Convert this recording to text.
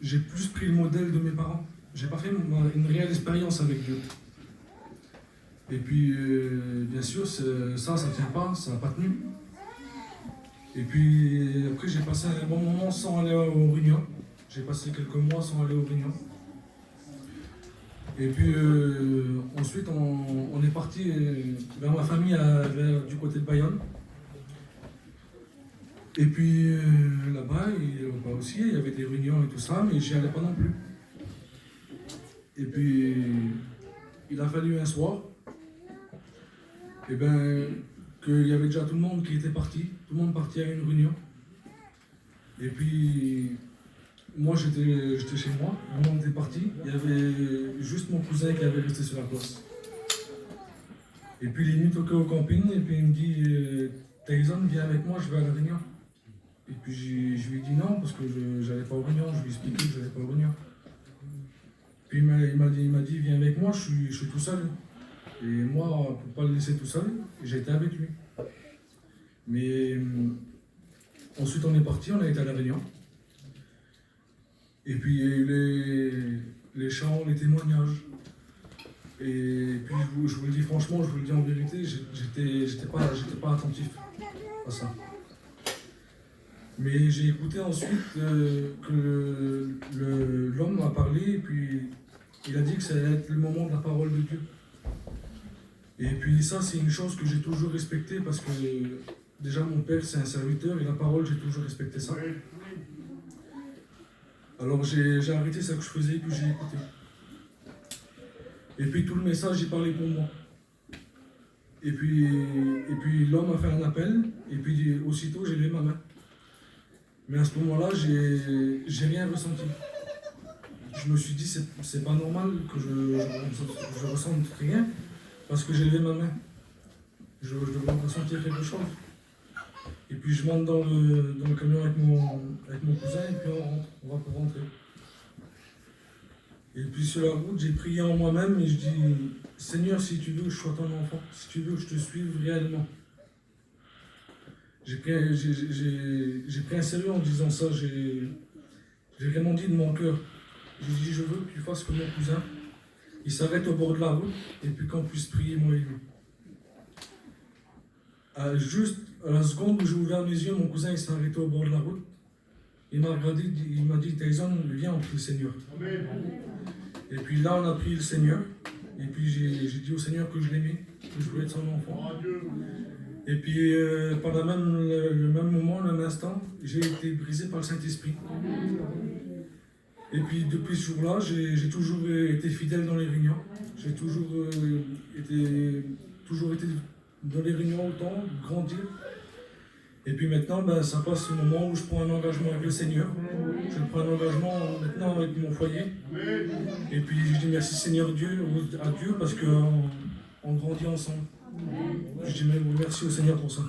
j'ai plus pris le modèle de mes parents. J'ai pas fait une réelle expérience avec Dieu. Et puis, bien sûr, ça tient pas, ça n'a pas tenu. Et puis, après, j'ai passé un bon moment sans aller aux réunions. J'ai passé quelques mois sans aller aux réunions. Et puis, ensuite, on est parti vers ma famille, du côté de Bayonne. Et puis, là-bas aussi, il y avait des réunions et tout ça, mais j'y allais pas non plus. Et puis, il a fallu un soir, qu'il y avait déjà tout le monde qui était parti, tout le monde parti à une réunion. Et puis, moi j'étais chez moi, tout le monde était parti, il y avait juste mon cousin qui avait resté sur la place. Et puis il est venu toquer au camping, et puis il me dit Tyson, viens avec moi, je vais à la réunion. Et puis je lui ai dit non, parce que je n'allais pas aux réunions, je lui ai expliqué que je n'allais pas aux réunions. Puis il m'a dit viens avec moi, je suis tout seul. Et moi, pour ne pas le laisser tout seul, j'ai été avec lui. Mais ensuite on est parti, on a été à la réunion. Et puis il y a eu les chants, les témoignages. Et puis je vous le dis franchement, je vous le dis en vérité, j'étais pas attentif à ça. Mais j'ai écouté ensuite que l'homme m'a parlé et puis il a dit que ça allait être le moment de la parole de Dieu. Et puis ça, c'est une chose que j'ai toujours respectée parce que déjà mon père c'est un serviteur et la parole, j'ai toujours respecté ça. Alors j'ai arrêté ce que je faisais et puis j'ai écouté. Et puis tout le message, il parlait pour moi. Et puis l'homme a fait un appel et puis aussitôt j'ai levé ma main. Mais à ce moment-là, j'ai rien ressenti. Je me suis dit, c'est pas normal que je ressente rien, parce que j'ai levé ma main. Je devrais ressentir quelque chose. Et puis je monte dans le camion avec mon cousin, et puis on va pour rentrer. Et puis sur la route, j'ai prié en moi-même, et je dis, Seigneur, si tu veux que je sois ton enfant, si tu veux que je te suive réellement. J'ai pris un sérieux en disant ça, j'ai vraiment dit de mon cœur. J'ai dit, je veux que tu fasses comme mon cousin. Il s'arrête au bord de la route et puis qu'on puisse prier moi et lui. Juste à la seconde où j'ai ouvert mes yeux, mon cousin il s'est arrêté au bord de la route. Il m'a regardé, il m'a dit, Tyson, viens, on prie le Seigneur. Et puis là, on a prié le Seigneur. Et puis j'ai dit au Seigneur que je l'aimais, que je voulais être son enfant. Et puis, pendant le même moment, le même instant, j'ai été brisé par le Saint-Esprit. Et puis, depuis ce jour-là, j'ai toujours été fidèle dans les réunions. J'ai toujours été dans les réunions autant, grandir. Et puis maintenant, ça passe au moment où je prends un engagement avec le Seigneur. Je prends un engagement maintenant avec mon foyer. Et puis, je dis merci Seigneur à Dieu parce qu'on grandit ensemble. Je dis merci au Seigneur pour ça.